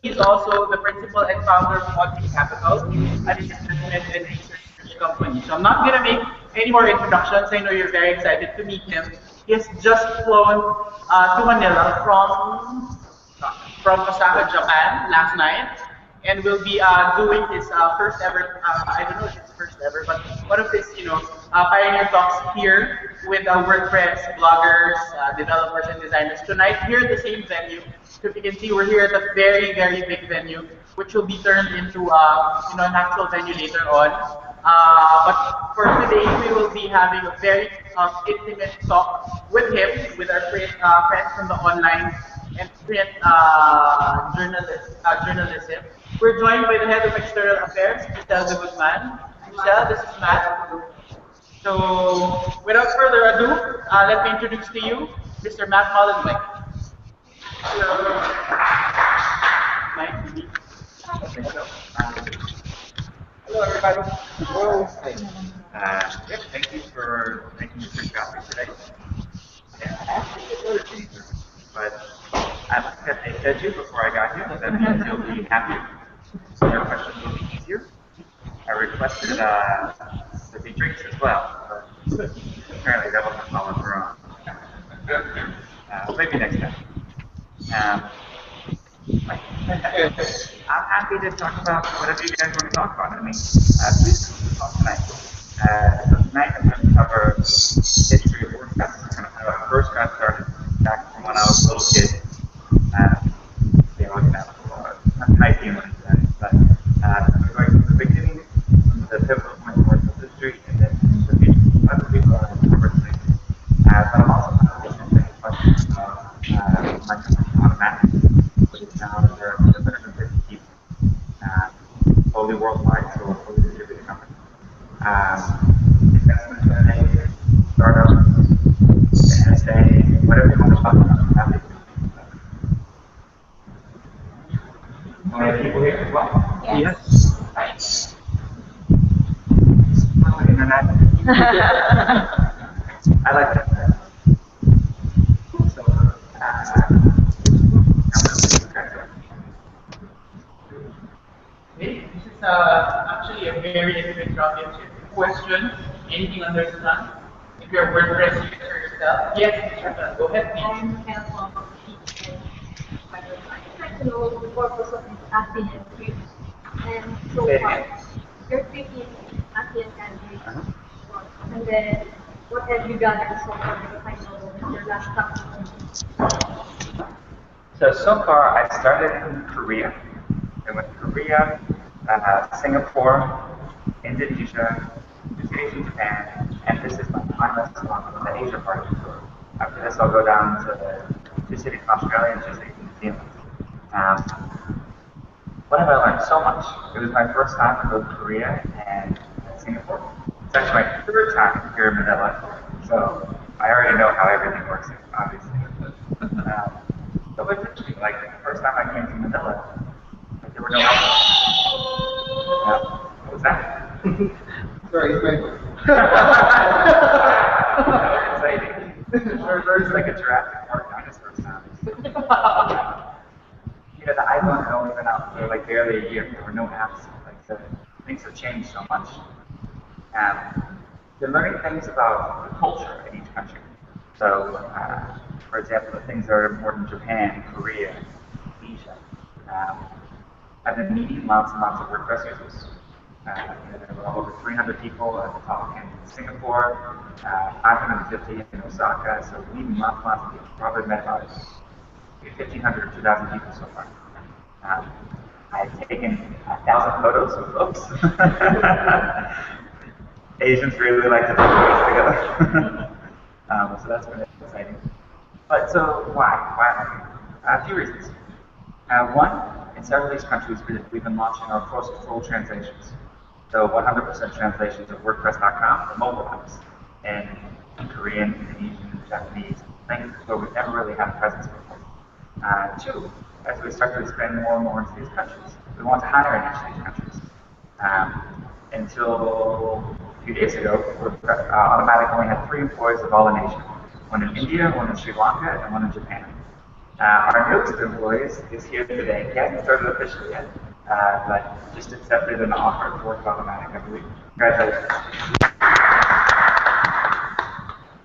is also the principal and founder of Audrey Capital, an investment and research company. So I'm not going to make any more introductions. I know you're very excited to meet him. He has just flown to Manila from Osaka, Japan last night, and will be doing his first ever, I don't know if it's first ever, but one of his, pioneer talks here with WordPress bloggers, developers, and designers tonight here at the same venue. So if you can see, we're here at a very, very big venue, which will be turned into, an actual venue later on. But for today, we will be having a very intimate talk with him, with our friends from the online and print journalism. We're joined by the head of external affairs, Giselle de Guzman. Giselle, this is Matt. So, without further ado, let me introduce to you Mr. Matt Mullenweg. Hello. Nice to meet you. Hello, everybody. Hello. Thank you for making the trip out here today. But I must have they said you before I got here. That means you'll be happy. So your questions will be easier. I requested there be drinks as well. But apparently that wasn't followed through on. Maybe next time. I'm happy to talk about whatever you guys want to talk about. I mean, please come to talk tonight. So tonight I'm going to cover history of WordPress, kind of how it first got started, back from when I was a little kid. They always have not typing or anything, but going from the beginning, the pivotal point of WordPress history, and then the future. Other people are covered things. But I'm also going to take questions about my company, Automatic, which is now over 150 people, fully worldwide, so a fully distributed company. Investment M&A, startups, NSA, whatever you want to talk about, I'm happy to. We have people here as well? Yes. Nice. Internet. I like that. So, This is actually a very intimate topic. Question, anything under the sun? If you're a WordPress user yourself, yes, Mr. Go ahead, please. I'm helpful of people. I'd like to know the purpose of this ASEAN trip. And so far, you're taking ASEAN countries. And then, what have you gathered so far? Because I know your last time. So far, I started in Korea. I went to Korea, Singapore, Indonesia, Japan, Japan, and this is my final stop on the Asia part of the tour. After this, I'll go down to 2 cities in Australia and 2 cities in New Zealand. What have I learned? So much. It was my first time to go to Korea and Singapore. It's actually my third time here in Manila, so I already know how everything works, obviously. So it's interesting. Like the first time I came to Manila, like, there were no what was that? Sorry, it's my Exciting. There's like a Jurassic Park dinosaur sound. The iPhone had only been out for like barely a year. There were no apps. Like things have changed so much. You're learning things about the culture in each country. So, for example, the things that are important in Japan, Korea, Asia. I've been meeting lots and lots of WordPress users. There were over 300 people at the top in Singapore, 550 in Osaka, so meeting lots and lots of people. Probably met about 1,500 or 2,000 people so far. I've taken 1,000 photos of folks. Asians really like to take photos together. So that's been exciting. But so why? Why am I here? A few reasons. One, in several of these countries, we've been launching our first full translations. So 100% translations of WordPress.com for mobile apps in Korean, Indonesian, Japanese, languages where we've never really had a presence before. Two, as we start to expand more and more into these countries, we want to hire in each of these countries. Until a few days ago, Automatic only had 3 employees of all in Asia. One in India, one in Sri Lanka, and one in Japan. Our newest employee is here today. He hasn't started officially yet, but just accepted an offer to work at Automatic, I believe. Congratulations.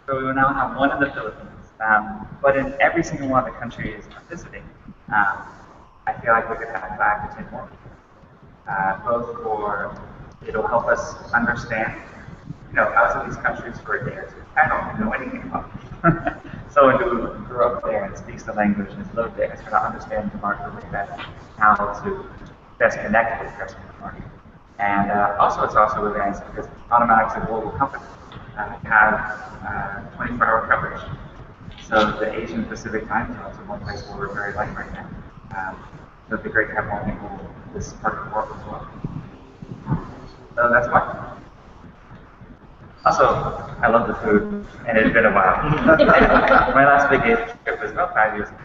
So we will now have one in the Philippines, but in every single one of the countries I'm visiting, I feel like we could have 5 to 10 more people. Both for, it'll help us understand, I was in these countries for a day or two. I don't know anything about them. Someone who grew up there and speaks the language and has lived there is going to understand the market really better, how to best connect with the rest of the market. And it's also really nice because Automatic's a global company. We have 24-hour coverage. So the Asian Pacific time zones are one place where we're very light right now. So it'd be great to have more people in this part of the world as well. So that's why. Also, I love the food, and it's been a while. My last big Asia trip was about 5 years ago.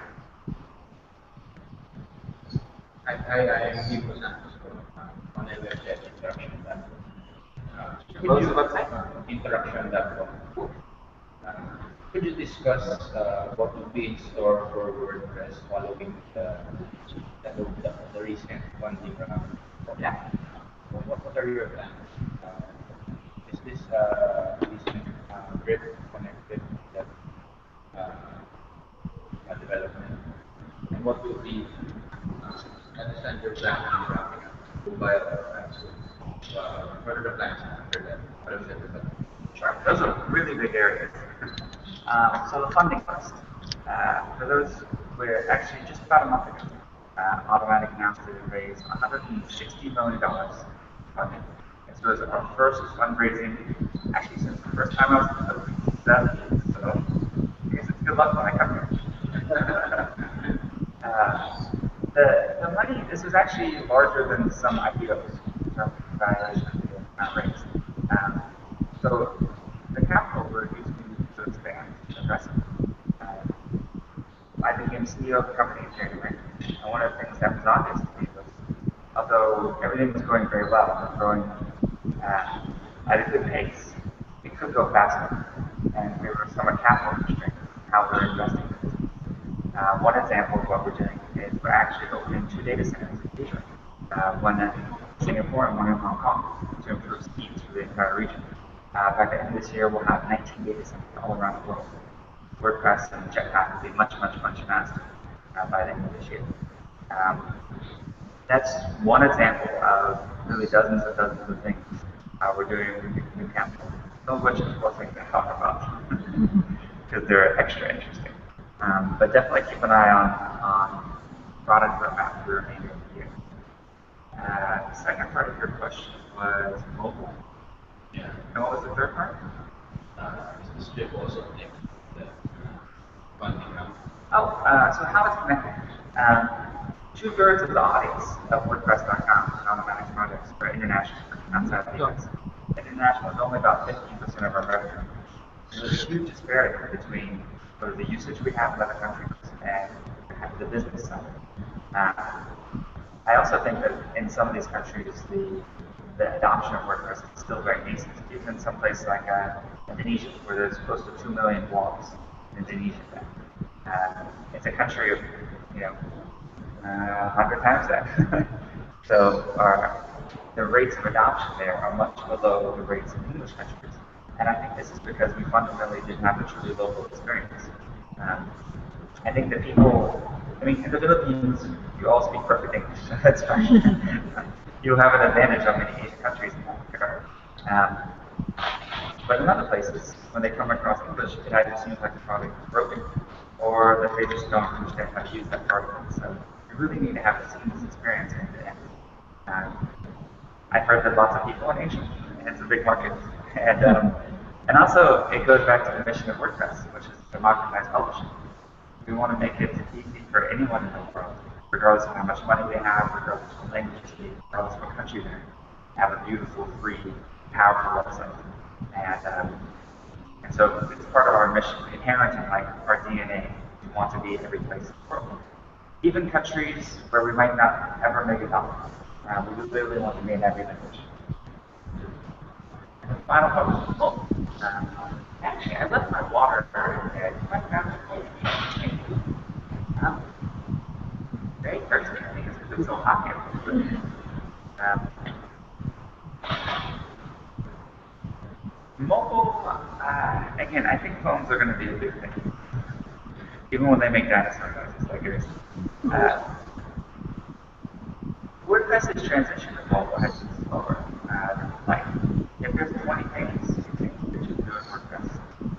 I agree with that. On a website interaction.com. Could you discuss what would be in store for WordPress following the recent funding round? Yeah. What are your plans? Is this recent grid connected that development? And what will be, I understand your plan to be wrapping up mobile apps? What are the plans after that? What is everybody? Sure. Those are really big areas. So the funding first. For those, we're actually just about a month ago, Automatic announced that it raised $160 million funding. And so it's our first fundraising, actually since the first time I was in the Philippines, 7 years. So I guess it's good luck when I come here. The money, this was actually larger than some IPOs in terms of valuation of the amount raised. So the capital we're using to expand aggressively. I became CEO of the company in January, and one of the things that was obvious to me was, although everything was going very well, we're growing at a good pace, it could go faster, and we were somewhat capital constrained in how we're investing in this. One example of what we're doing is we're actually opening 2 data centers in Asia, one in Singapore and one in Hong Kong, to improve speeds for the entire region. By the end of this year, we'll have 19 data centers all around the world. WordPress and Jetpack will be much, much, much faster by the end of this year. That's one example of really dozens and dozens of things we're doing with new capital. Some of which, of course, I can talk about because they're extra interesting. But definitely keep an eye on product roadmap for the remainder of the year. The second part of your question was mobile. Yeah. And what was the third part? This trip also connected the funding round. So how it's connected? 2/3 of the audience of WordPress.com and Automatic's projects are international, outside of the US. International is only about 15% of our revenue. So there's a huge disparity between sort of the usage we have in other countries and the business side. I also think that in some of these countries, the adoption of WordPress is still very nascent. Even in some places like Indonesia, where there's close to 2 million blogs in Indonesia. It's a country of, 100 times that. So the rates of adoption there are much below the rates in English countries. And I think this is because we fundamentally didn't have a truly local experience. I think that people, in the Philippines, you all speak perfect English, so that's fine. You have an advantage on many Asian countries in that regard. But in other places, when they come across English, it either seems like the product is broken, or that they just don't understand how to use that part of it. So you really need to have a seamless experience end to end. I've heard that lots of people in Asia, and it's a big market. And also, it goes back to the mission of WordPress, which is to democratize publishing. We want to make it easy for anyone in the world, regardless of how much money they have, regardless of what language they speak, regardless of what country they're in, to have a beautiful, free, powerful website. And so it's part of our mission, inherent in our DNA. We want to be in every place in the world. Even countries where we might not ever make it up, we literally want to be in every language. And the final part was mobile. Actually, I left my water there. You might have to very thirsty, I think, because it's so hot here. Mobile, again, I think phones are going to be a big thing. Even when they make dinosaur noises like yours. WordPress is transition to mobile has been slower. Like, if there's 20 things you think that you do in WordPress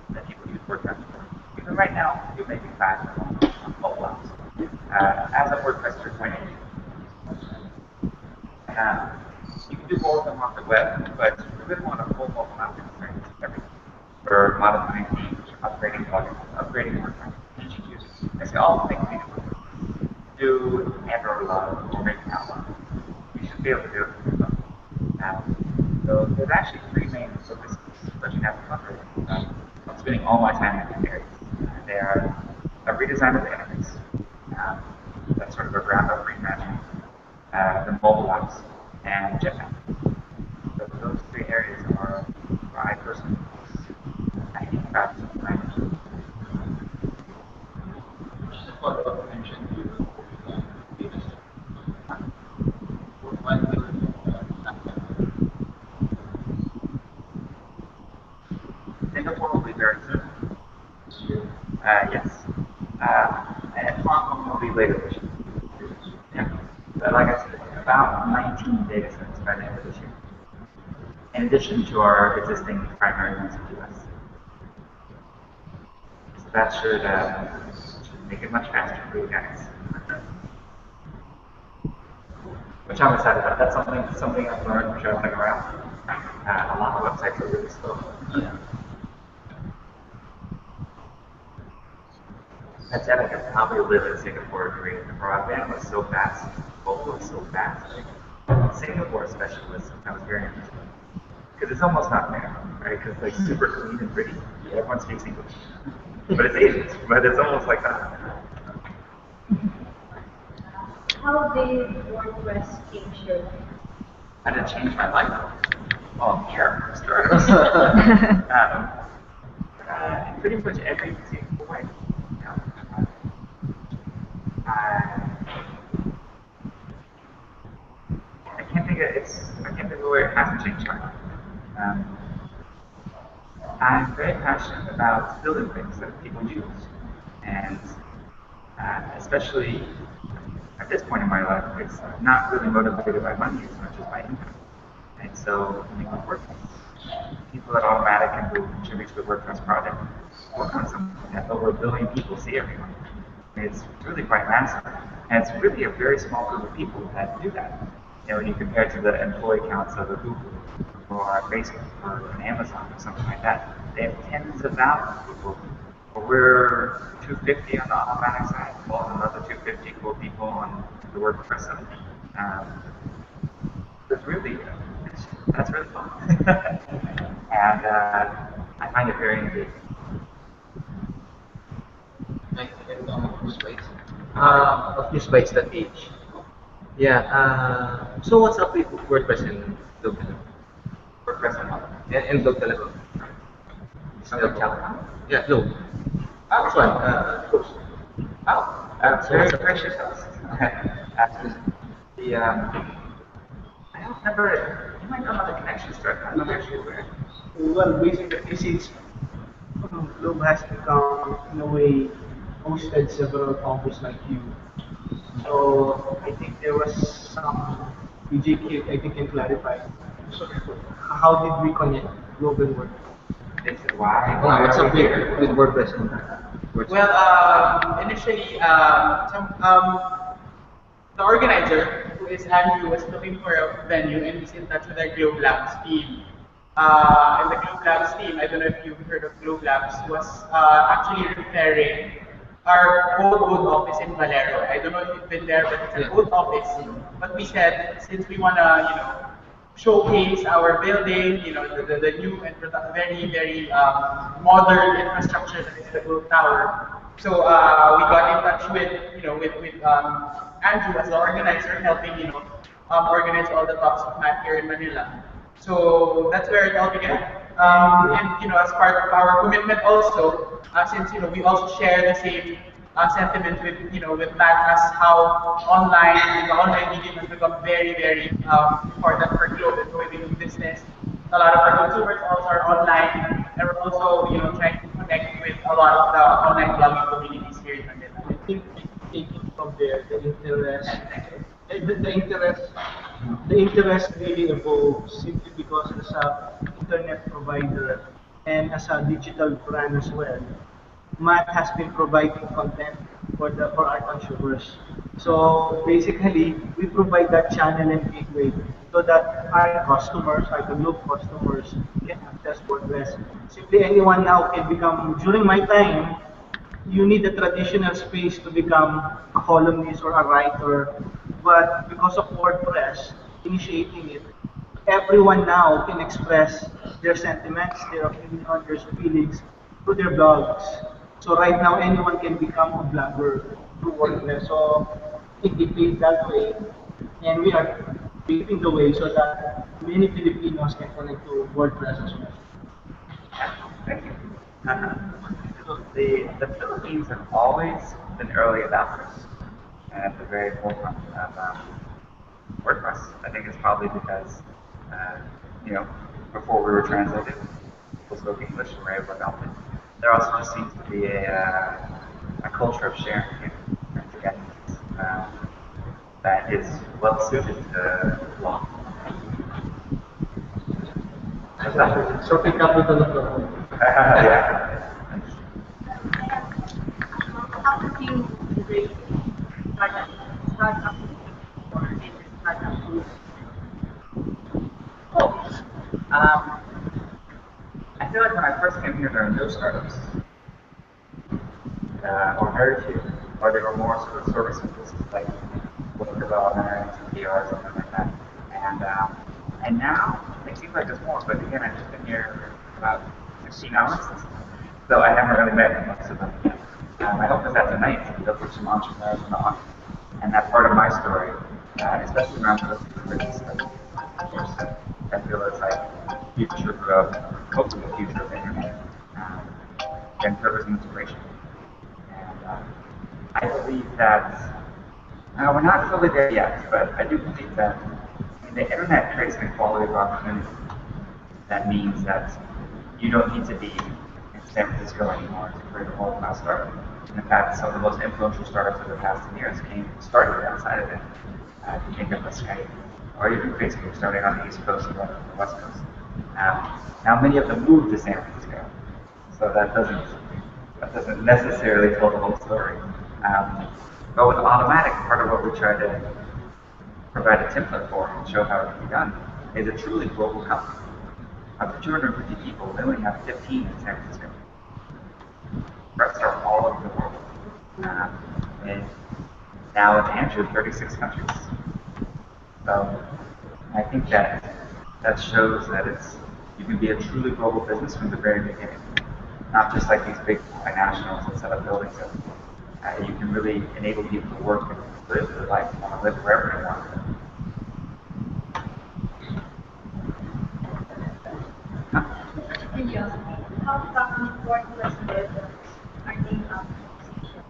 that people use WordPress for, even right now, you may be 5 on mobile apps. As a WordPress 3.8, you can do more of them on the web, but you really want a full mobile app experience everything. For modifying themes, upgrading plugins, upgrading WordPress, teaching users. Basically all the things we do Android Love or make Outlook. You should be able to do it for your phone. So there's actually 3 main focuses that you have to cover. I'm spending all my time in these areas. They are a redesign of the interface. That's sort of a ground-up reimagining. The mobile apps and Jetpack. So those 3 areas are where I personally I think about something like that. Just a follow-up, you mentioned you data set. When will Singapore will be very soon. this year? Yes. And Hong Kong will be later this year. Yeah. But like I said, about 19 data sets by the end of this year. In addition to our existing primary ones in the US. So that should make it much faster for you guys. Which I'm excited about. That's something I've learned traveling around. A lot of websites are really slow. Yeah. That said, I could probably live in Singapore or Korea. The broadband was so fast, mobile was so fast. Singapore especially I was very interested. Because it's almost not there, right? Because it's like super clean and pretty. Everyone speaks English. But it's Asian, but it's almost like that. How did WordPress change your life? How did it change my life? Well, I'm here, sure. Pretty much every single way. I can't think of where it hasn't changed my life. I'm very passionate about building things that people use, and especially at this point in my life, it's not really motivated by money as much as by income. And so, when you with WordPress, people at Automatic and who contribute to the WordPress project work on something that over 1 billion people see every month. It's really quite massive, and it's really a very small group of people that do that. When you compare it to the employee counts of a Google or a Facebook or an Amazon or something like that, they have tens of thousands of people. But we're 250 on the Automatic side, well, another 250 cool people on the WordPress side. That's really fun. And I find it very engaging. Fusebikes.ph. Yeah. So what's up with WordPress and Blog Telephone? WordPress and all. And Blog Telephone? Yeah, Blog. Oh, This one. Oh, So very what's up? gracious host. The I don't remember. You might know how the connection started. I'm not actually aware. Well, basically, since Globe has become, in a way, hosted several founders like you. So I think there was some BJK, I think, can clarify. So how did we connect Globe and Work? It's why. What's are up we here? with WordPress and WordPress? Well, initially, the organizer, who is Andrew, was looking for a venue and he's in touch with our Globe Labs team. And the Globe Labs team, I don't know if you've heard of Globe Labs, was actually repairing our old office in Valero. I don't know if you've been there, but it's an old office. But we said, since we want to, showcase our building, the new and very modern infrastructure that is the Globe Tower. So we got in touch with Andrew as the organizer, helping organize all the talks of math here in Manila. So that's where it all began. And as part of our commitment also, since we also share the same sentiment with that as how the online medium has become very, very important for growth and the way we do business. A lot of our consumers also are online, and we're also, trying to connect with a lot of the online blogging communities here in Manila. I think taking from there, the interest really evolves simply because as a internet provider and as a digital brand as well, Matt has been providing content for our consumers. So basically, we provide that channel and gateway so that our customers, our Globe customers, can access WordPress. Simply anyone now can become, during my time, you need a traditional space to become a columnist or a writer. But because of WordPress initiating it, everyone now can express their sentiments, their opinion, their feelings through their blogs. So right now, anyone can become a blogger through WordPress. So it is that way, and we are paving the way so that many Filipinos can connect to WordPress as well. Thank you. So the Philippines have always been early adopters and at the very forefront of WordPress. I think it's probably because, uh, you know, before we were translated, people spoke English and were able to adopt it. There also just seems to be a culture of sharing and togetherness that is well suited to law. Shopping capital of the world. Yeah. How would you rate startup, startup or maybe startup group? Oh, um, I feel like when I first came here, there were no startups, or very few, or they were more sort of service businesses like web development or PR or something like that. And now it seems like there's more. But again, I've just been here about 16 hours, so I haven't really met most of them yet. My hope is that tonight there'll be some entrepreneurs in the audience, and that part of my story, especially around the business, I feel it's like future of hopefully the future of the internet, and purpose and inspiration. And I believe that we're not fully there yet, but I do believe that the internet creates an equality of opportunity. That means that you don't need to be in San Francisco anymore to create a world-class startup. In fact, some of the most influential startups of the past 10 years started outside of it. If you think of Skype or even Facebook starting on the East Coast rather than the West Coast. Now many of them moved to San Francisco, so that doesn't necessarily tell the whole story. But with Automatic, part of what we try to provide a template for and show how it can be done is a truly global company. Of the 250 people, we only have 15 in San Francisco. The rest are all over the world. And now it's entered 36 countries. So I think that shows that you can be a truly global business from the very beginning. Not just like these big multinationals that set up buildings. You can really enable people to work and live their life. You want to live wherever they want to live. How come WordPress developers are named after musicians?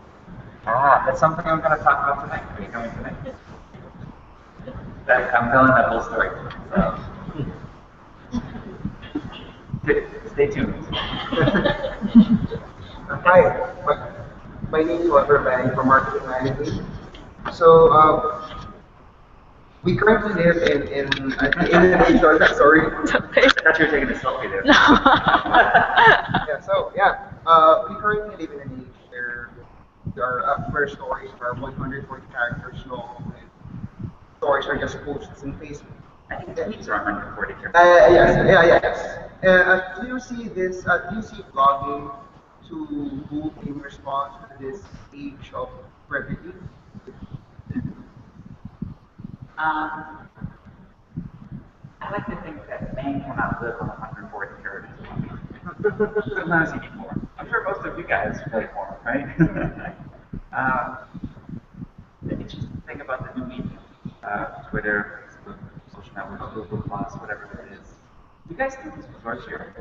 That's something I'm going to talk about tonight. Are you coming tonight? I'm telling that whole story. So, stay tuned. Hi, my name is Walter Bang from Marketing Management. So we currently live in an HR. Sorry. I thought you were taking a selfie there. We currently live in an age where stories are 140 characters long and stories are just posts in Facebook. I think the tweets are 140 characters. Yes. Do you see this? Do you see blogging to move in response to this age of brevity? I like to think that man cannot live on 140 characters. Sometimes you need more. I'm sure most of you guys play more, right? The interesting thing about the new media, Twitter, Facebook, social networks, Google Plus, whatever it is. You guys think this was last year?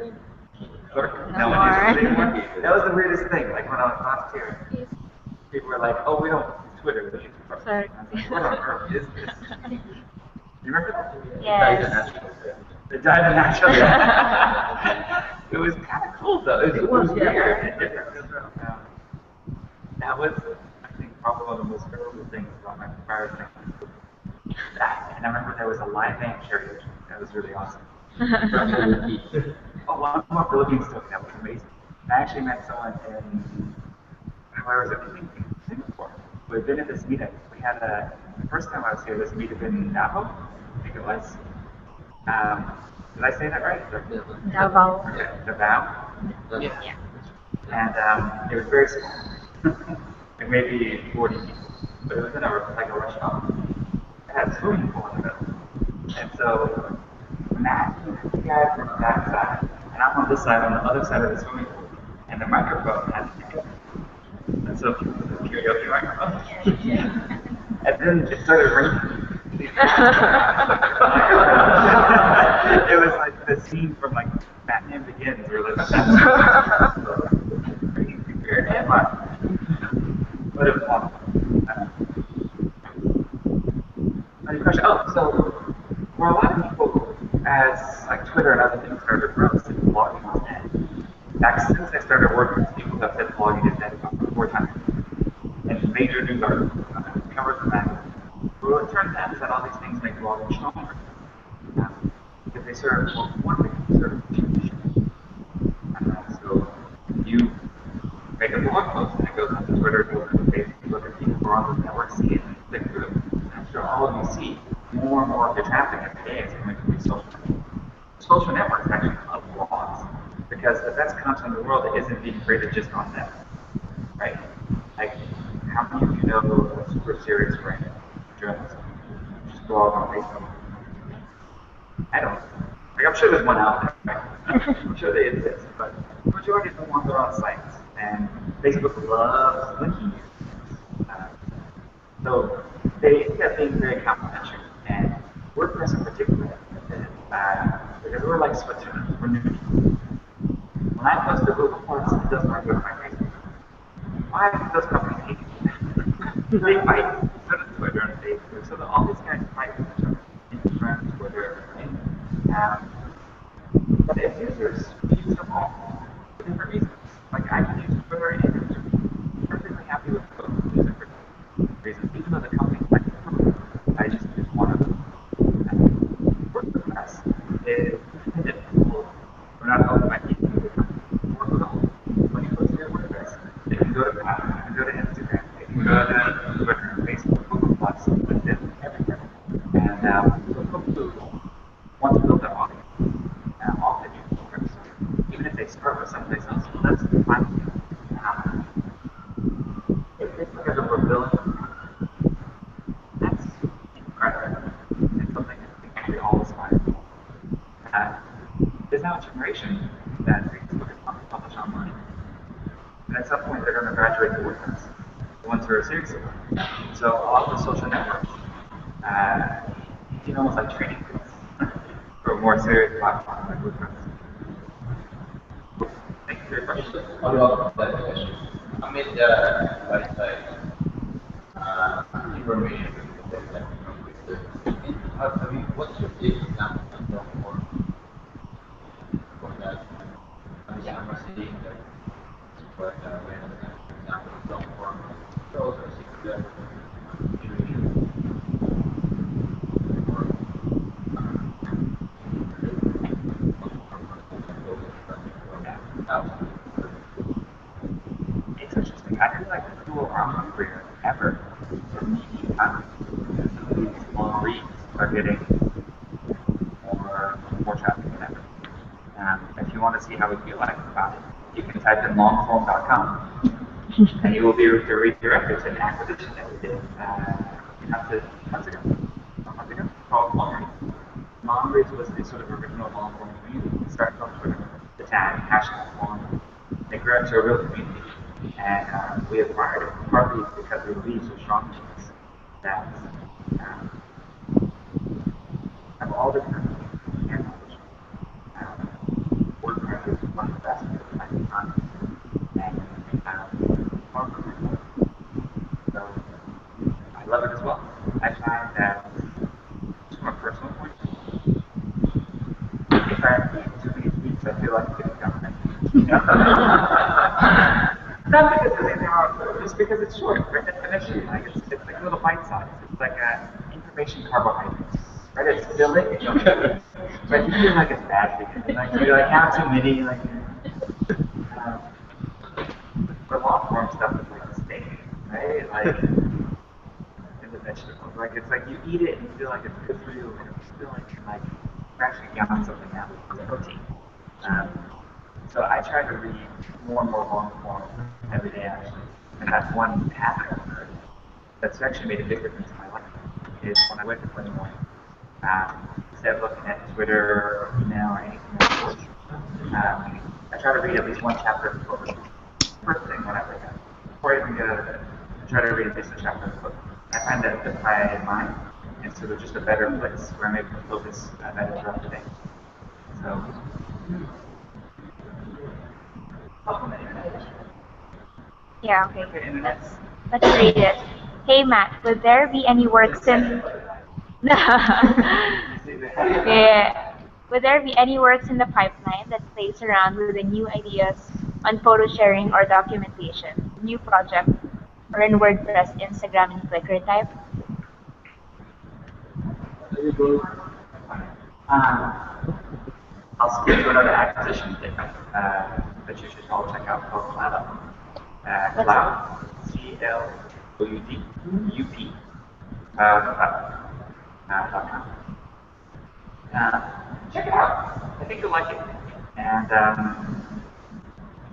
No one is anymore. That was the weirdest thing. Like when I was last here. people were like, "Oh, we don't use Twitter, we use Facebook." Sorry. I was like, "What on earth is this?" You remember that? Yes. The dive naturally. It was kind of cool though. It was weird and different. That was, I think, probably one of the most memorable things about my prior job. That, and I remember there was a live band karaoke. That was really awesome. Oh, one more Philippines stuff. That was amazing. I actually met someone in, where was it? I think Singapore. We had been at this meetup. We had the first time I was here, this meetup in Davao, I think it was. Did I say that right? Davao. Davao. Yeah. And it was very small. Like maybe 40 people. But it was in like a restaurant. It had a swimming pool in the middle. And so imagine if you guys were on that side, and I'm on this side, on the other side of the swimming pool, and the microphone had to be. And so people would just karaoke microphone. And then it started raining. It was like the scene from like Batman Begins, where like but it was awesome. Any question? Oh, so for a lot of people, as like Twitter and other things started growing, since blogging was dead. Since I started working, people have said blogging is dead about 4 times. And major news articles covered the magazine. But what it turns out is that all these things make blogging stronger. Because they serve, well, one thing, they serve two missions. So you make a blog post and it goes onto Twitter, it goes onto Facebook, and people who are on the network see it and click through it. After all of you see, more and more of the traffic every day is coming from these social networks. Social networks actually love blogs because the best content in the world isn't being created just on them, right? Like, how many of you know a super serious brand journalism? Just blog on Facebook. I don't. Like, I'm sure there's one out there. Right? I'm sure they exist, but the majority of the ones are on sites, and Facebook loves linking you. So they end up being very complementary, and WordPress in particular, because we're like Switzerland, we're new. When I post to Google Plus, it doesn't work with my Facebook. Why do those companies hate it? They fight. So does Twitter and Facebook. So all these guys fight with each other. Instagram, Twitter, right? But as users, we use them all for different reasons. Like I can use Twitter and Instagram. Perfectly happy with both. Use it for different reasons. Even though the companies like them, I just use one of them. WordPress is independent. We're not owned by people in the company. We're owned. When you post your WordPress, it can go to Cloud, it can go to Instagram, it can go to Twitter, Facebook, Google Plus, LinkedIn, everywhere. And so folks who want to build their audience, often use WordPress. Even if they start with someplace else, well, that's fine. It's like a building. That's incredible. It's something that I think we all aspire to. There's now a generation that Facebook is not published online. And at some point, they're going to graduate to WordPress, the ones who are serious about it. So all of the social networks, you know, almost like training fields for a more serious platform like WordPress. Thank you for your question. Follow-up question. Amid the website information that I mean, what's your favorite example for that? I mean, I'm seeing that, but when for example, some form shows or seeing that It's interesting. I feel like the tool I'm hungrier ever for me. Some of these long reads are getting more traffic than ever. If you want to see how we feel like about it, you can type in longform.com and you will be redirected to an acquisition that we did months ago. A month ago, called Long Reads. Long Reads was the sort of original long form community. It started on Twitter, the tag, hashtag long. It grew into a real community. And we acquired it partly because we believe so strongly in this that of all the different things we can accomplish, WordPress is one of the best for finding content and more of it as well. I find that, from a personal point of view, if I read too many tweets, I feel like I'm getting government. You know? Not because there's anything wrong with it, just because it's short, per definition. Like it's like a little bite size. It's like information carbohydrates. Right? It's filling, but you feel like it's bad for you. Like you like have too many, like um, for long form stuff is like a steak, right? Like in the vegetables. Like it's like you eat it and you feel like it's good for you, and you feel like you're actually getting something out of it. It's protein. Um, so I try to read more and more long form every day actually. And that's one habit I've learned that's actually made a big difference in my life. Is when I wake up in the morning, instead of looking at Twitter or email or anything else, I try to read at least one chapter of the book. First thing when I wake up. Before I even get out of bed, I try to read at least a chapter of the book. I find that the quiet mind is sort of just a better place where I'm able to focus better throughout the day. So, Yeah, okay. Let's read it. Hey Matt, would there be any works in yeah. Would there be any works in the pipeline that plays around with the new ideas on photo sharing or documentation, new project, or in WordPress, Instagram, and Flickr type? I'll skip to another acquisition thing that you should all check out called Cloud. Cloud, CLOUD, .com. Check it out. I think you'll like it. And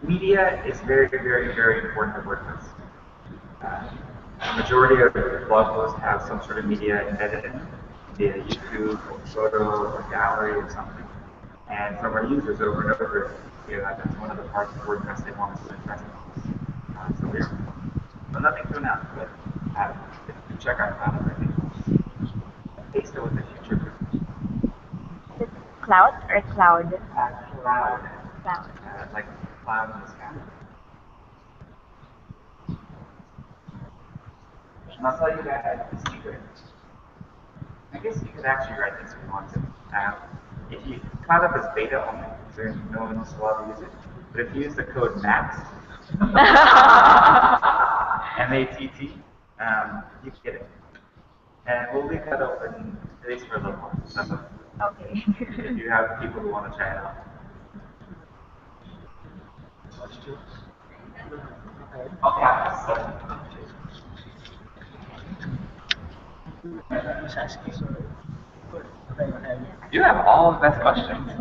media is very, very, very important to WordPress. The majority of blog posts have some sort of media embedded in it, via YouTube or photo or gallery or something. And from our users over and over, that's one of the parts of WordPress they want us to invest in. So we're nothing to announce, but check out Cloud. I think based on what the future Is it cloud or cloud? Cloud. Cloud. Like cloud in the sky. And I'll tell you guys a secret. I guess you could actually write this if you want to. If you Cloud Up is beta only, so no one else is allowed to use it. But if you use the code MATT, MATT, you can get it. And we'll leave that open at least for a little while. So Okay. if you have people who want to try it out. You have all the best questions.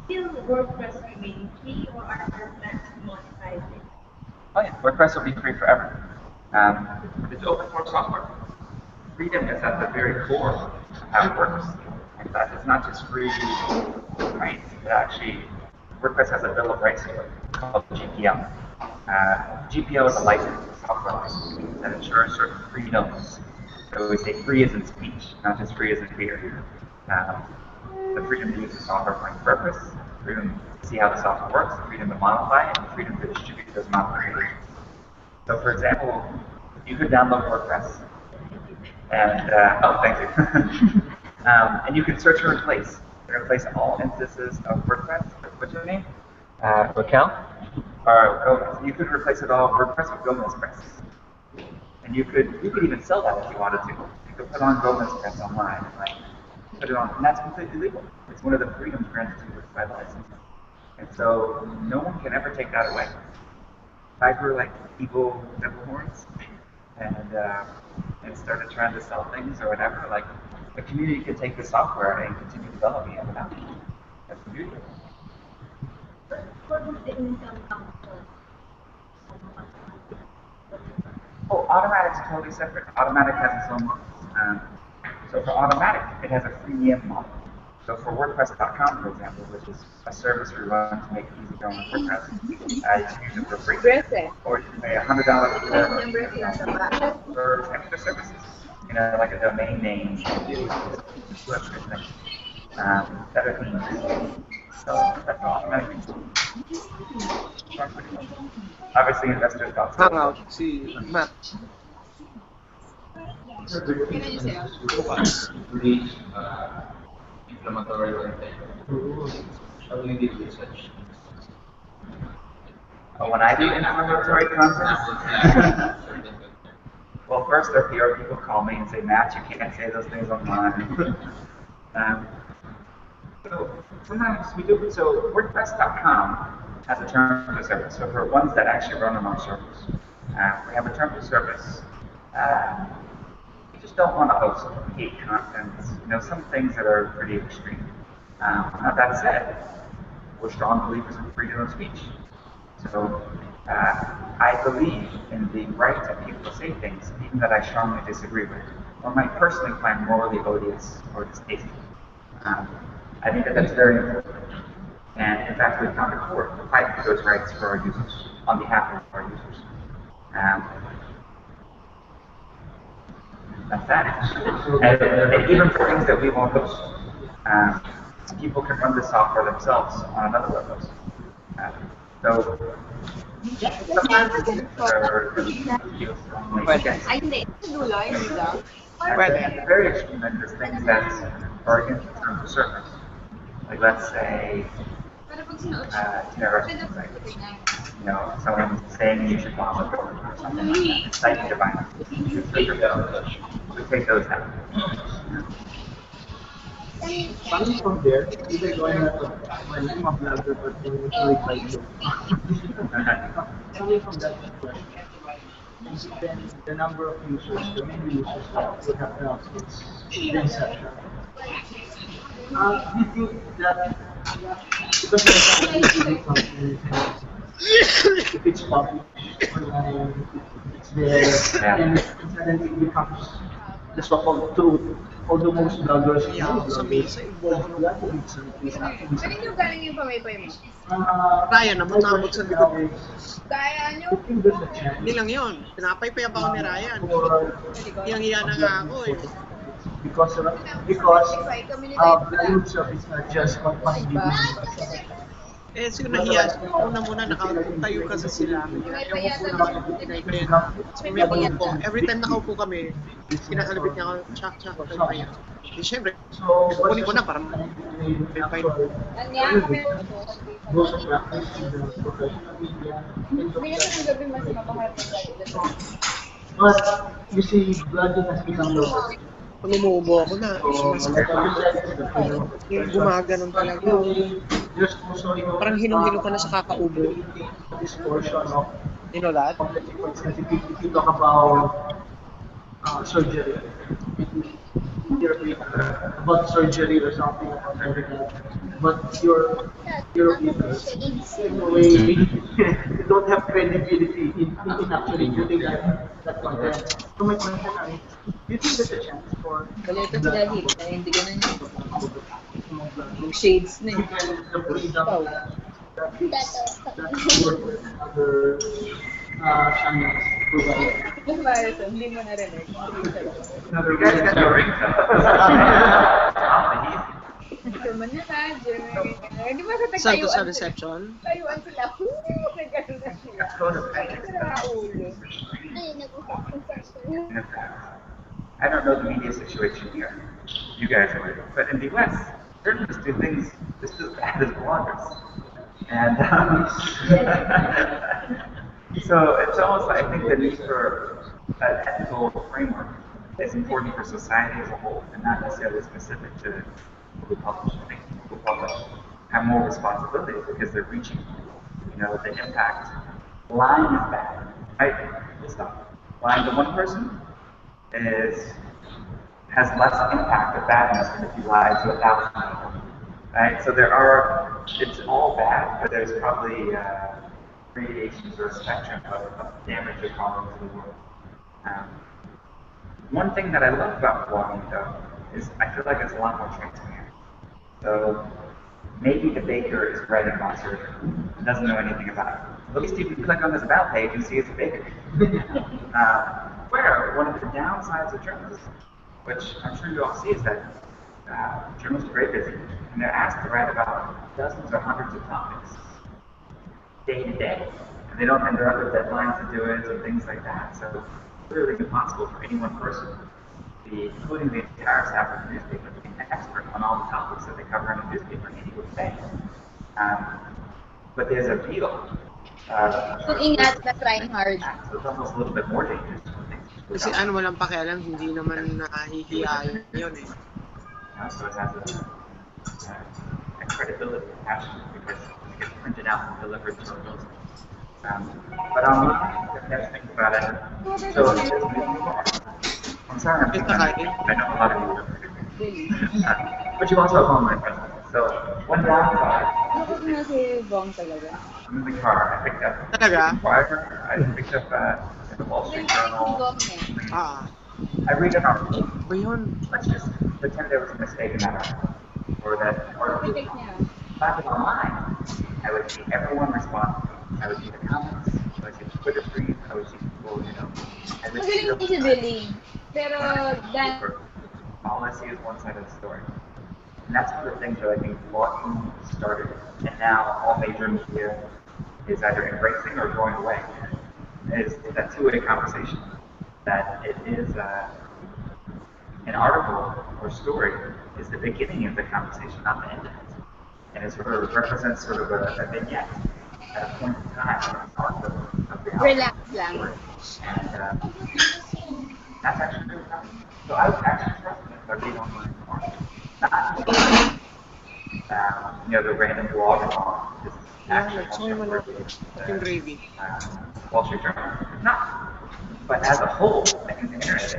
Still WordPress remain free or are there plans to monetize it? Oh yeah, WordPress will be free forever. It's open source software. Freedom is at the very core of how it works. In fact, it's not just free rights. It actually, WordPress has a bill of rights to it called GPL. GPL is a license, a software license that ensures certain freedoms. So we say free as in speech, not just free as in beer. The freedom to use the software for any purpose, freedom to see how the software works, freedom to modify it, and freedom to distribute those modifications. So for example, you could download WordPress, and oh, thank you. And you can search and replace. You can replace all instances of WordPress. What's your name? Raquel? Or you could replace it all WordPress with GomezPress. And you could even sell that if you wanted to. You could put on GomezPress online, like put it on, and that's completely legal. It's one of the freedoms granted to you by the license. And so no one can ever take that away. If I were like evil devil horns and started trying to sell things or whatever, like the community could take the software and continue developing it without me. That's the beauty of it. What would the income come from? Oh, Automatic's totally separate. Automatic has its own models. So for Automatic, it has a freemium model. So for WordPress.com, for example, which is a service we run to make it easy going on WordPress, you can use it for free. Or you can pay $100 for extra services. You know, like a domain name, better themes. So that's Automatic. Obviously, investors got Hangout, si Matt. Reach inflammatory content. How do you deal with such? When I do inflammatory content, well, first our PR people call me and say, Matt, you can't say those things online. So sometimes we do, so WordPress.com has a terms of service. So for ones that actually run on our servers, we have a terms of service. We just don't want to host hate content, some things that are pretty extreme. Now that said, we're strong believers in freedom of speech. So I believe in the right of people to say things, even that I strongly disagree with, or might personally find morally odious or distasteful. I think that that's very important. And in fact, we've gone to court to fight for those rights for our users, on behalf of our users. That's that. And even for things that we won't host, people can run the software themselves on another web host. So sometimes very extreme and things that are against the terms of service. Like let's say terrorist, like, someone saying you should bomb a building or something like that, inciting to violence. We take those down. Coming from there, either going at when I'm a blogger, but going to like coming from that question, then the number of users, the many users that would have now since the inception. Do you think that because if it's published online, it's there, and suddenly it becomes the so-called truth. Although most bloggers know Ano yung galing yung pamay-pay mo? Ryan, namot sa likod. Kaya nyo? Hindi lang yun. Pinapaypay pa ako ni Ryan. Hiyang-hiya na nga ako eh. Because the use of it's not just one Eh, siguro nahiya. Una-muna, nakatayo kasi sila. Yung pinaypay ko. Every time nakaupo kami, kinakalabit niya ako, tsak, paypay. Di syempre, kukunin ko na para paypay. But you see, blogging has become local. Pag umuubo ako na, yung gumaganon talaga. Parang hinong-hino ka na sa kakaubo. This portion of, You know that? if you talk about surgery, about surgery or something about everything, but your in a way you don't have credibility in actually putting that content. So my question is, do you think there's a chance for Hindi ganun yung shades na yun. the freedom that other channels provide? Hindi mo narinig. You guys got your ring. German na ka, German. Hindi ba sa Saan sa reception? Tayuan sila. Nagkaroon na sila. I don't know the media situation here. You guys are, but in the US, journalists do things just as bad as bloggers. And so it's almost like I think the need for an ethical framework is important for society as a whole, and not necessarily specific to who publish. I think who publish have more responsibilities because they're reaching, the impact. Lying is bad, right? It's not. Lying to one person has less impact of badness than if you lie to 1,000 people, right? So it's all bad, but there's probably gradations or a spectrum of damage you're causing to the world. One thing that I love about blogging, though, is I feel like it's a lot more transparent. So maybe the baker is bread and mustard and doesn't know anything about it. At least if you click on this about page, you see it's a baker. Where one of the downsides of journalism, which I'm sure you all see, is that journalists are very busy, and they're asked to write about dozens or hundreds of topics day to day, and they're under deadlines to do it and things like that. So it's really impossible for any one person including the entire staff of the newspaper, to be an expert on all the topics that they cover in the newspaper in any way. But there's a deal. Looking at the trying hard. So it's almost a little bit more dangerous. Kasi ano, walang pakialam, hindi naman nahihiya yun eh. So it has a credibility attached to it because it gets printed out and delivered to our building. But online, the best thing about it, so I'm sorry, I know a lot of you don't. But you also have online presence. So one downside. Ano na si Bong talaga? I'm in the car. I picked up Fiverr. I picked up the Wall Street Journal. I read an article. Let's just pretend there was a mistake in that article, or that article. If I was online, I would see everyone respond. I would see the comments. I would see the Twitter stream. I would see people, I would see Magaling si Billy. Pero all I see is one side of the story. And that's one of the things that I think blogging started, and now all major media is either embracing or going away. Is that two-way conversation? That it is an article or story is the beginning of the conversation, not the end of it, and it sort of represents sort of a vignette at a point in time of the relax lang. And that's actually really tough. So I was actually trusting it by being online more. Not the random blog on this actually Wall Street Journal. Not. But as a whole, I think the internet is.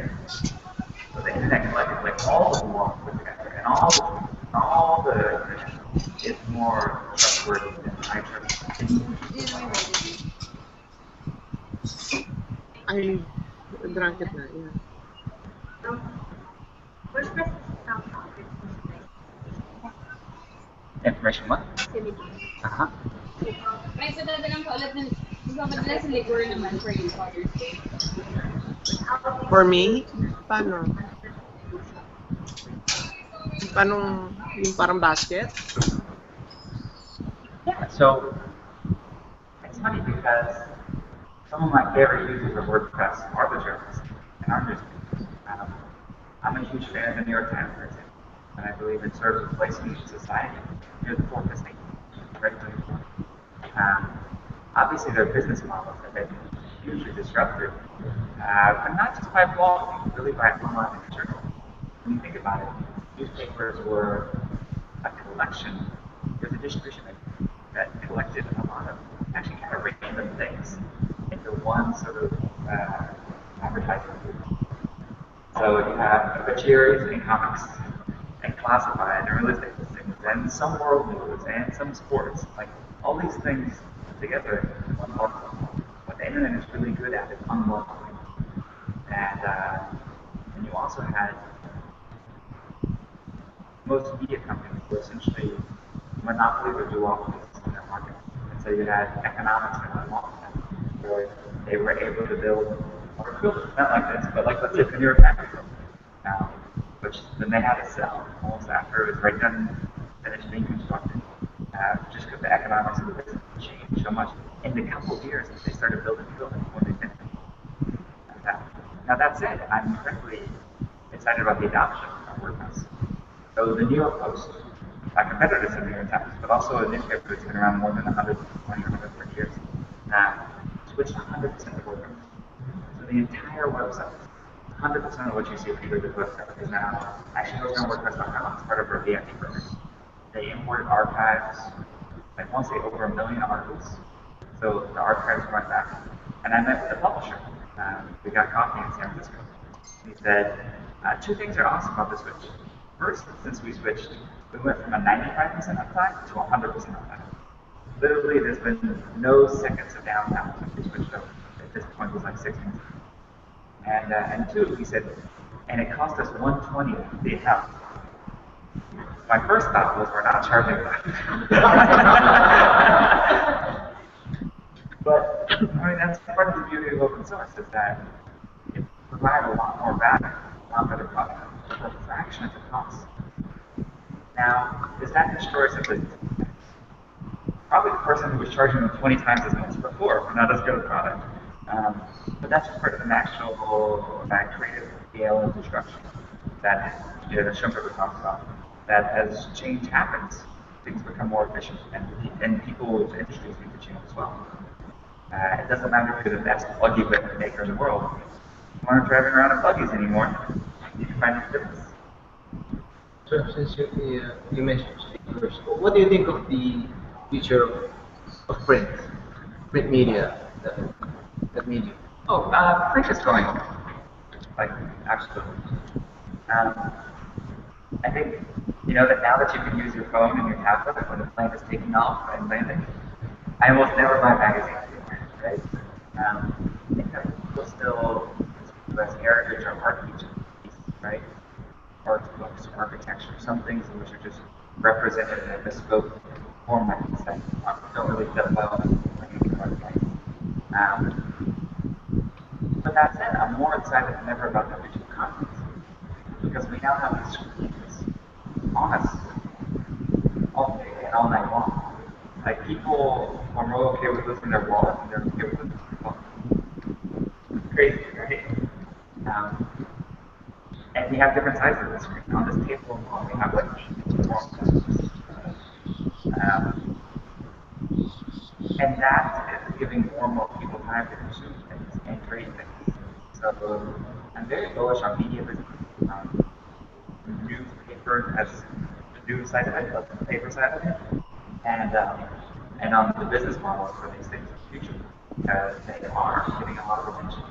So the internet collected like all the blogs put together and all the is more trustworthy than I trust. I drank it na, yeah. WordPress Information what? Uh-huh. May isa lang kaulat ng magpapadala sa liquor naman for you, Father's Day. For me? Paano? Paano yung parang basket? Yeah, so it's funny because some of my favorite users of WordPress are the journalists and our newspapers. I'm a huge fan of the New York Times, for example, and I believe it serves a place in society. They're the fourth estate. Obviously, their business models have been hugely disrupted, but not just by blogging, really by online journalism. When you think about it, newspapers were a collection, there's a distribution that collected a lot of actually kind of random things into one sort of advertisement. So you have obituaries and comics, and classified and real estate listings, and some world news, and some sports. Like all these things together in one article. What the internet is really good at is unbundling. And you also had most media companies were essentially monopolies or duopolies in their market. And so you had economics and unlawful, where they were able to build articles, not like this, but like let's say the New York Times, which then they had to sell almost after it was right done, finished being constructed, just because the economics of the business changed so much. In a couple of years, they started building when they finished. Now that said, I'm incredibly excited about the adoption of WordPress. So the New York Post, a competitor to the New York Times, but also a newspaper that's been around more than 120 or 130 years, switched 100% to WordPress. So the entire website, 100% of what you see on Peter's website is now actually goes on WordPress.com as part of our VIP program. They imported archives, like once they over 1 million articles. So the archives went back. And I met with the publisher. We got coffee in San Francisco. He said, two things are awesome about the switch. First, since we switched, we went from a 95% uptime to 100% uptime. Literally, there's been no seconds of downtime since we switched over. At this point, it was like 6 months. And two, he said, and it cost us $120 the account. My first thought was, we're not charging that. But, I mean, that's part of the beauty of open source, is that it provides a lot more value, a lot better product, for a fraction of the cost. Now, does that destroy some business? Probably the person who was charging them 20 times as much before for not as good a product. But that's part of the natural creative scale and disruption. that that Schumpeter talks about, that as change happens, things become more efficient, and people's industries need to change as well. It doesn't matter if you're the best buggy whip maker in the world. You aren't driving around in buggies anymore. You need to find a difference. So since you mentioned speakers, what do you think of the future of print media, that medium? Oh, print is going, like, absolutely. I think, that now that you can use your phone and your tablet when the plane is taking off and landing, I almost never buy magazines anymore, right? Because people still view as heritage or art pieces, right? Art books, architecture, some things which are just represented in a bespoke format that don't really fit well in any website. But that said, I'm more excited than ever about the digital content because we now have these screens on us all day and all night long. Like people are more okay with losing their wallet and they're okay with losing their phone. It's crazy, right? And we have different sizes of the screen. On this table alone, we have like 8 form factors. And that is giving more and more people time to consume things and create things. So I'm very bullish on media business. Newspaper as the news side of it, but the paper side of it, and on the business models for these things in the future, because they are getting a lot of attention.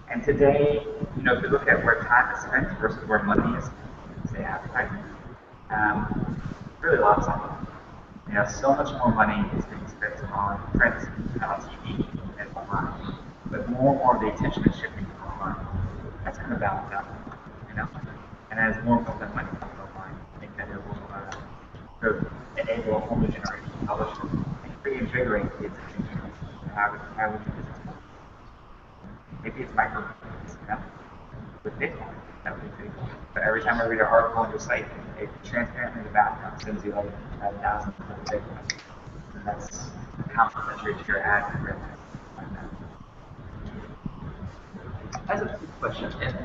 And today, if you look at where time is spent versus where money is spent, say advertising, really lots of money. So much more money is being spent on print and on TV and online, but more and more of the attention is shifting to online. That's going to balance out, you know. And as more of that money comes online, I think that it will enable a whole new generation of publishers and reinvigorate the existing generation to have a business model. Maybe it's micropayments, with Bitcoin. That would be pretty cool. But every time I read an article on your site, it transparently in the background sends you like 1,000 Bitcoin. And that's complementary to your ad and I have a quick question, and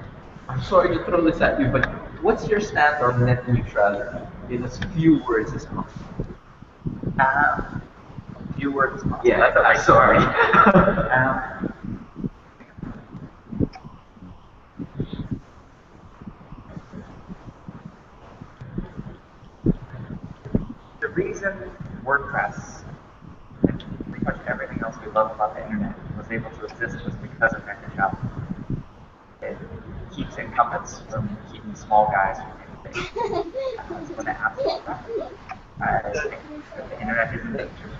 I'm sorry to throw this at you, but what's your stand on net neutrality in as few words as possible? Few words as possible. Yeah, I'm sorry. The reason WordPress and pretty much everything else we love about the internet was able to exist was because of net neutrality. It keeps incumbents from keeping small guys from getting big. That's when the absolute fact. I think that the internet isn't the future.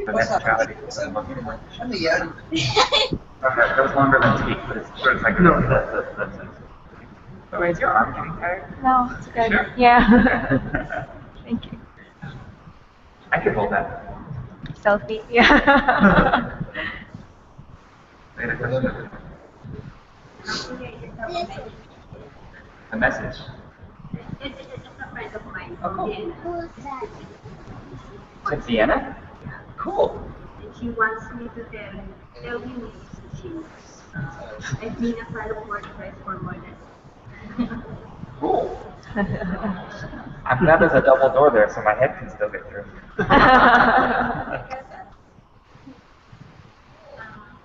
But net neutrality is the most important. That was longer than speak, but it's sort of like that's it. Oh, is your arm getting tired? No, it's good. Sure. Yeah. Thank you. I could hold that. Selfie. Yeah. Wait a question. The message. It's a friend of mine. Oh, cool. Vienna. To Vienna? Cool. And she wants me to tell you I've been a fan of WordPress for more than. Cool. I'm glad there's a double door there so my head can still get through.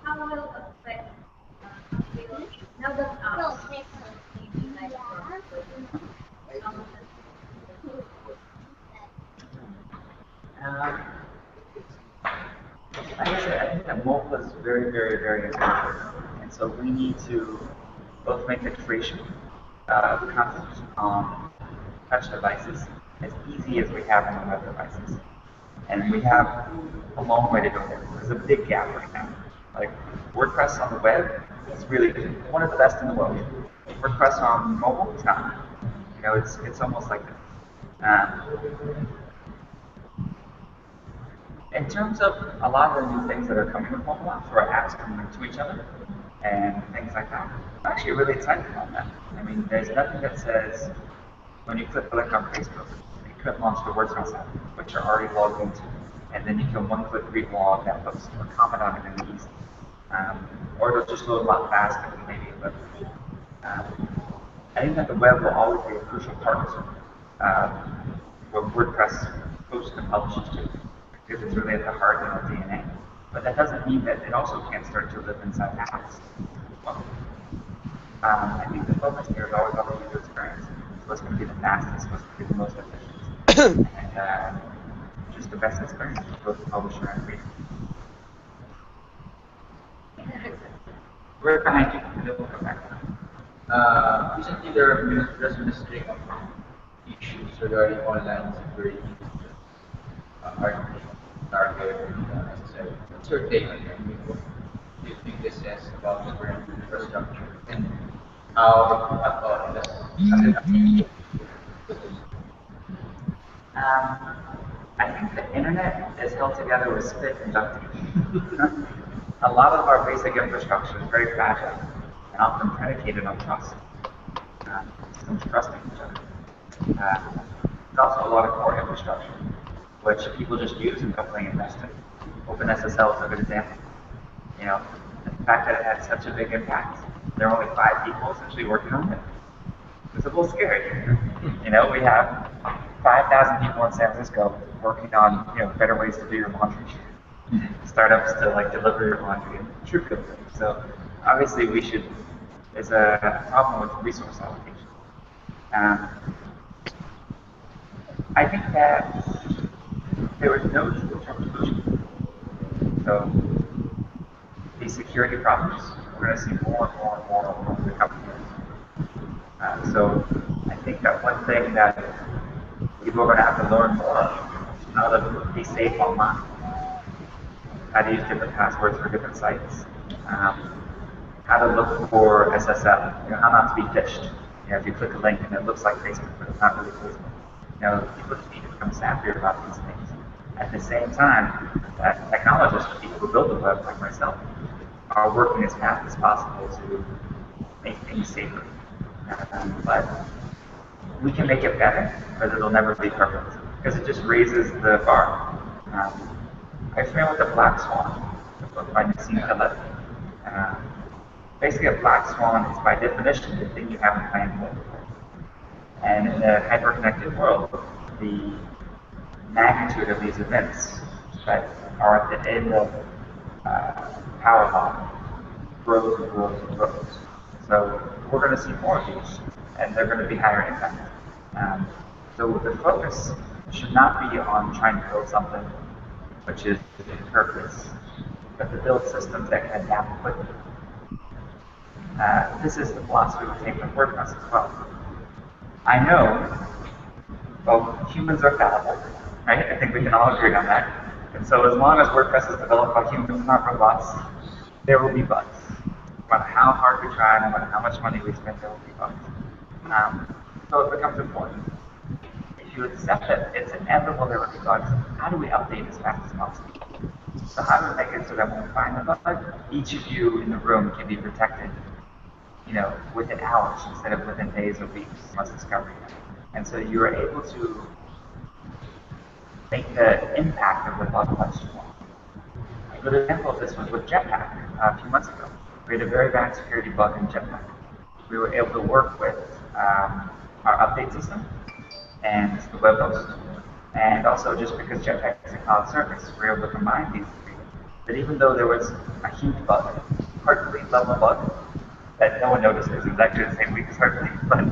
How will it affect now that Like I said, I think that mobile is very, very, very important. And so we need to both make the creation of content on touch devices as easy as we have on web devices. And we have a long way to go there. There's a big gap right now. Like WordPress on the web is really good. One of the best in the world. WordPress on mobile is not. It's almost like that. In terms of a lot of the new things that are coming with mobile apps, or apps coming to each other, and things like that, I'm actually really excited about that. I mean, there's nothing that says when you click on Facebook, it could launch the WordPress app, which you're already logged into, and then you can one-click relog that post or comment on it in the easy. Or it'll just load a lot faster than maybe a web. I think that the web will always be a crucial part of what WordPress posts and publishes to, because it's really at the heart of the DNA. But that doesn't mean that it also can't start to live inside apps. Well, I think the focus here is always on the user experience. So what's going to be the fastest, what's going to be the most efficient, and just the best experience for both the publisher and reader. Right behind you, and then we'll come back. Recently, there's been a string of issues regarding online security, target, SSL. What's your take on that? I mean, what do you think this says about the current infrastructure and how it does? I think the internet is held together with spit and duct tape. A lot of our basic infrastructure is very fragile and often predicated on trust. Systems trusting each other. There's also a lot of core infrastructure, which people just use and don't really invest in. OpenSSL is a good example. You know, the fact that it had such a big impact, there are only 5 people essentially working on it. It's a little scary. You know, we have 5,000 people in San Francisco working on, better ways to do your laundry. Startups to deliver your laundry and true good things. So obviously there's a problem with resource allocation. I think that there was no short-term solution. So these security problems, we're going to see more and more and more over the coming years. So I think that one thing that people are going to have to learn more is how to be safe online, how to use different passwords for different sites, how to look for SSL, how not to be phished. If you click a link and it looks like Facebook, but it's not really Facebook. People just need to become snappier about these things. At the same time, technologists, people who build the web, like myself, are working as fast as possible to make things safer. But we can make it better, but it'll never be perfect, because it just raises the bar. I explained with the black swan, the book by Nassim Taleb. Basically, a black swan is by definition the thing you haven't planned for. And in a hyper-connected world, the magnitude of these events that are at the end of power law grows and grows and grows. So we're going to see more of these, and they're going to be higher impact. So the focus should not be on trying to build something which is impervious, but to build systems that can adapt quickly. This is the philosophy we take from WordPress as well. I know, humans are fallible, right? I think we can all agree on that. And so as long as WordPress is developed by humans, not robots, there will be bugs. No matter how hard we try, no matter how much money we spend, there will be bugs. So it becomes important. If you accept that it's inevitable there will be bugs, how do we update as fast as possible? So how do we make it so that when we find the bug, each of you in the room can be protected, within hours instead of within days or weeks once discovering it. And so you are able to make the impact of the bug much smaller. A good example of this was with Jetpack a few months ago. We had a very bad security bug in Jetpack. We were able to work with our update system and the web host. And also, just because Jetpack is a cloud service, we were able to combine these three. That even though there was a huge bug, Heartbleed level bug, that no one noticed, it was exactly the same week as Heartbleed, but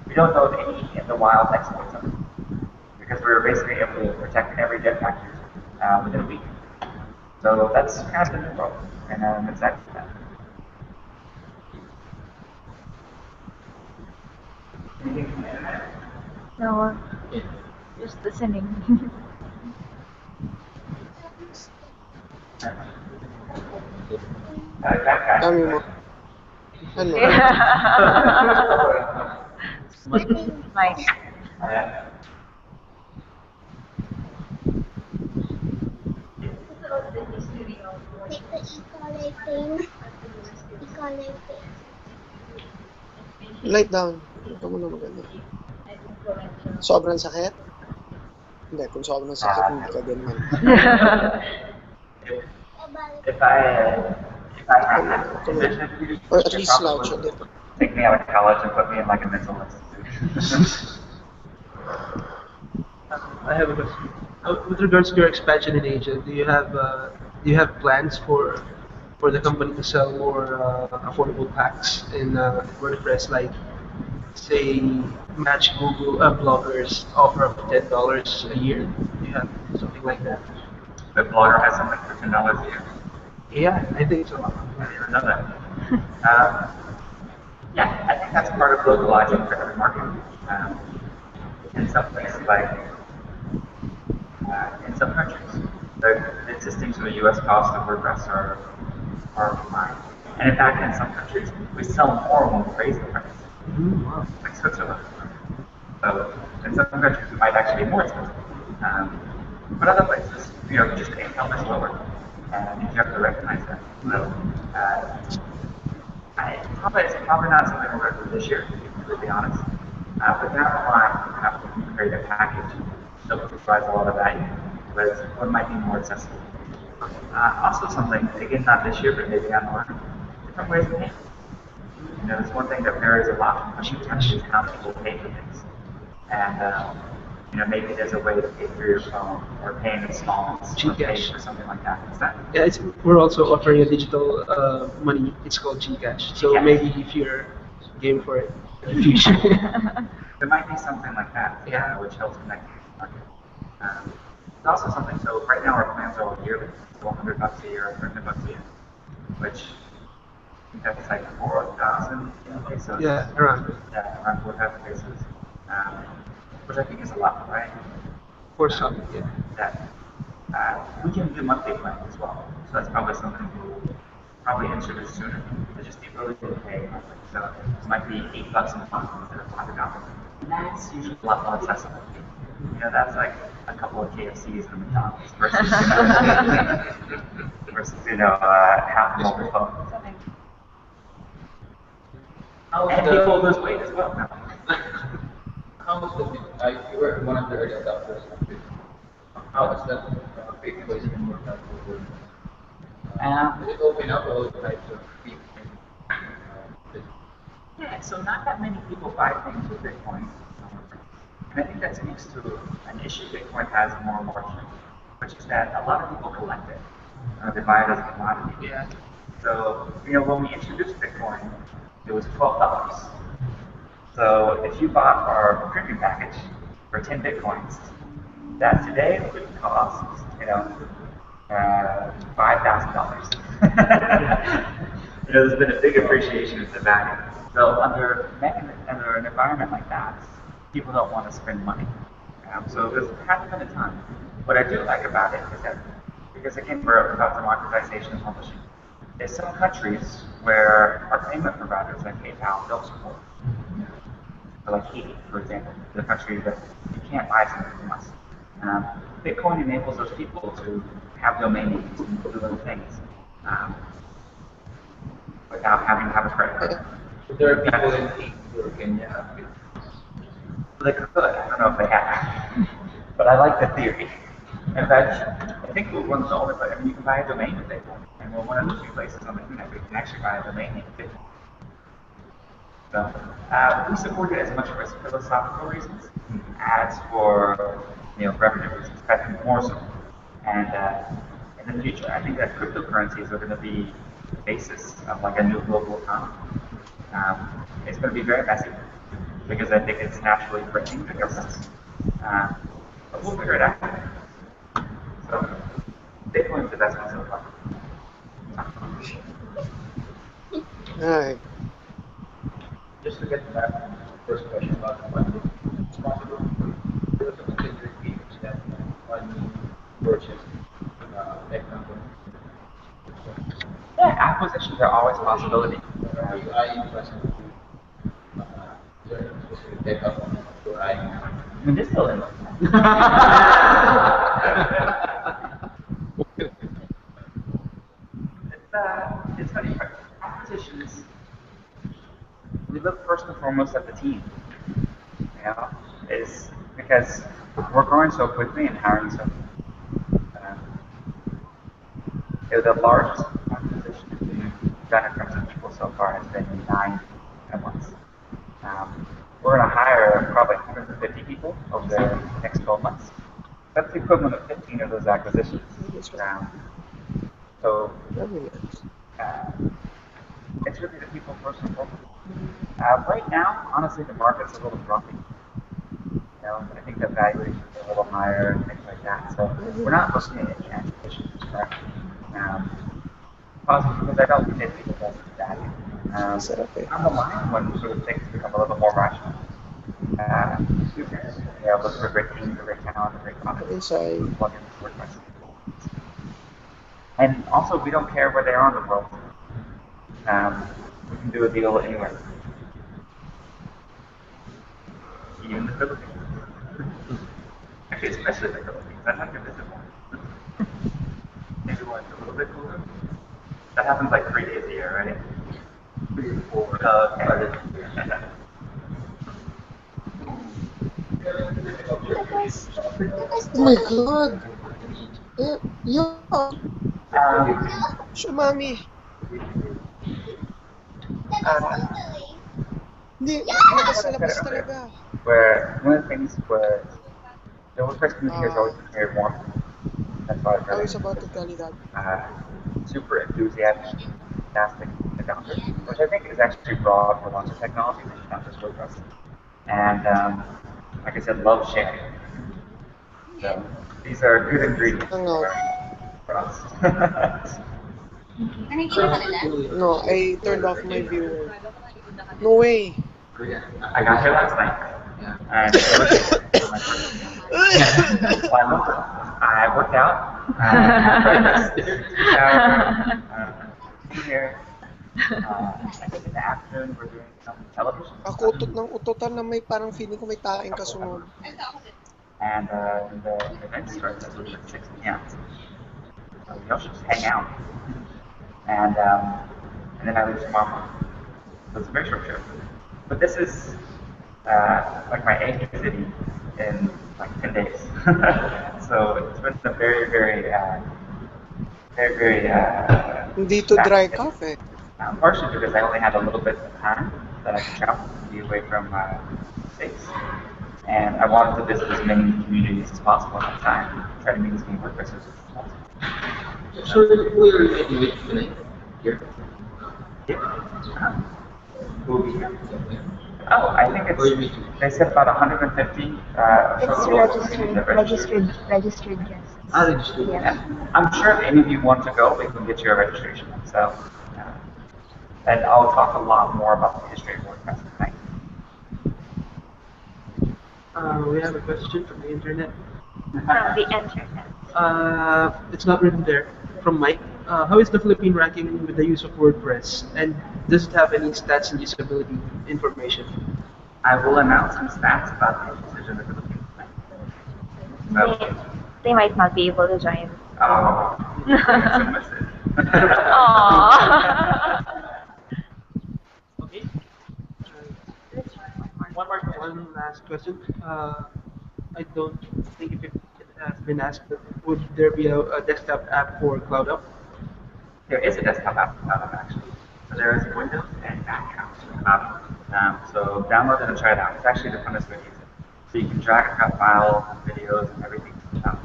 we don't know of any in the wild exploits of it. Because we were basically able to protect every Jetpack user within a week. So that's kind of the new world, and I'm excited for that. Anything from the internet? No, just listening. Dami mo. Ano? Nice. Light down. Ito mo na maganda. Sobrang sakit? Hindi, kung sobrang sakit, hindi ka ganyan. If I had Or at least slouch a little. take me out of college and put me in like a mental institution. I have a question. With regards to your expansion in Asia, do you have plans for the company to sell more affordable packs in WordPress, like say match Google bloggers offer up to $10 a year? Do you have something like that? The blogger has something for $10 a year. Yeah, I think so. I didn't even know that. Yeah, I think that's part of localizing for every market. In some places, like in some countries, the existing sort of U.S. costs of WordPress are fine. And in fact, in some countries, we sell more when we raise the price. Wow. Like Switzerland. So in some countries, it might actually be more expensive. But other places, just the income is lower, and you have to recognize that. So it's probably not something we're going to do this year, to be completely honest. But down the line, we have to create a package that provides a lot of value, but it might be more accessible. Also something, again, not this year, but maybe down the line, different ways of paying. There's one thing that varies a lot from country to country is how people pay for things. And maybe there's a way to pay through your phone or pay in installments or pay or something like that. Yeah, we're also offering a digital money. It's called Gcash. So Gcash. maybe if you're game for it in the future. There might be something like that, which helps connect you to the market. It's also something, so right now our plans are all yearly, $100 a year or $300 a year, which I think that's like 4,000 pesos. Yeah, around. Yeah, around 4,000 pesos. Which I think is a lot, right? For some, yeah. We can do monthly plans as well. So that's probably something we'll probably introduce sooner. To just the ability to pay monthly. So it might be $8 a month instead of $100. And that's usually a lot more accessible. That's like a couple of KFCs and McDonald's versus, half a mobile phone. And people lose weight as well now. How is you were one of the early adopters of it. How is that big question more helpful? Does it open up all types of people? Yeah, so not that many people buy things with Bitcoin. And I think that speaks to an issue Bitcoin has more and more, which is that a lot of people collect it. They buy it as a commodity. Yeah. So, when we introduced Bitcoin, it was $12. So if you bought our premium package for 10 Bitcoins, that today would cost, $5,000. There's been a big appreciation of the value. So under an environment like that, people don't want to spend money. So there's hasn't been a ton. What I do like about it is that, because again, we're about democratization of publishing, there's some countries where our payment providers like PayPal don't support. So like Haiti, for example, the country that you can't buy something from us. Bitcoin enables those people to have domain names and do little things without having to have a credit card. There are people in Haiti or Kenya. They could. I don't know if they have. But I like the theory. In fact, I think we're one of the only places. You can buy a domain with Bitcoin. And we're one of the few places on the internet where you can actually buy a domain name with Bitcoin. So we support it as much for philosophical reasons as for revenue reasons, but more so. And in the future, I think that cryptocurrencies are going to be the basis of like a new global economy. It's going to be very messy because I think it's naturally breaking the governments. But we'll figure it out. So Bitcoin's the best one so far. Alright. Just to get back to the first question about the funding, it's possible for you to consider fees that money purchase tech companies. Yeah, acquisitions are always a possibility. Are you eyeing presently specific tech companies you're eyeing? I mean, this still is. It's funny. Acquisitions, we look first and foremost at the team. Is because we're growing so quickly and hiring so. The largest acquisition we've done in terms of people so far has been 9 at once. we're going to hire probably 150 people over the next 12 months. That's the equivalent of 15 of those acquisitions. So it's really the people first and foremost. Right now, honestly, the market's a little grumpy. I think the valuations are a little higher and things like that. So we're not looking at any acquisitions currently. Possibly because I don't think people does value. On the line, when sort of things become a little bit more rational, look for great teams, great talent, great products, plug in WordPress. And also, we don't care where they are in the world. We can do a deal anywhere. Even the Philippines. Actually, especially the Philippines. I'd like to visit more. Maybe one a little bit cooler. That happens like 3 days a year, right? 3 or 4. Okay. Oh my god! Yeah! Shumami! Hindi, labas talaga. Where one of the things where the WordPress community has always been very warm. That's why I was about to tell you that. Super enthusiastic adopter, which I think is actually broad for lots of technology, not just WordPress. And like I said, love sharing. So these are good ingredients for us. No, I turned off my viewer. No way. I got here last night. And I worked out. Here. I think in the afternoon we're doing some television. Ako utot ng utotan na may parang feeling ko may taing kasunod. And the event starts at 6 p.m. So we all should just hang out. And then I leave tomorrow. So it's a very short trip. But this is like my 8th city in like 10 days. So it's been a very, very Hindi to dry coffee. Partially because I only had a little bit of time that I could travel to be away from States. And I wanted to visit as many communities as possible at the time, try to meet as many WordPressers as possible. So who are you meeting with tonight? Here? Who will be here? Oh, I think it's, they said about 150. It's registered guests. Registered. Yeah. I'm sure if any of you want to go, we can get you a registration. So, and I'll talk a lot more about the history of WordPress tonight. We have a question from the internet. From the internet. It's not written there. From Mike. How is the Philippine ranking with the use of WordPress? And does it have any stats and usability information? I will announce some stats about the usage of the Philippines tonight. So, They might not be able to join. oh, Okay. One last question. I don't think if it has been asked, but would there be a desktop app for CloudUp? There is a desktop app for CloudUp actually. So there is Windows and Mac apps for CloudUp. So download it and try it out. It's actually the funnest way to use it. So you can drag and drop files, videos, and everything to CloudUp.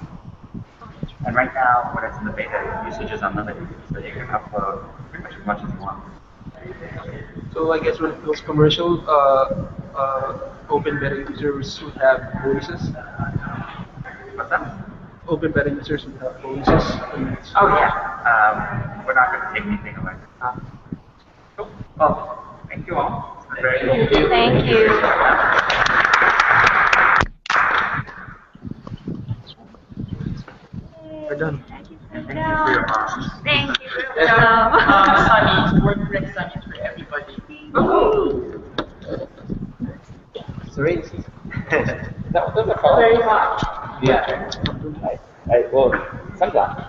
And right now, when it's in the beta, usage is unlimited, so you can upload pretty much as much as you want. So I guess when it goes commercial, open beta users would have bonuses. What's that? Open beta users would have bonuses. Oh yeah. We're not going to take anything away. Cool. Well, thank you all. Thank you. We're done. Thank you for your time. Thank you. Sunny, WordPress Sunny for everybody. Sorry. Very much. Yeah. Well, sunglasses.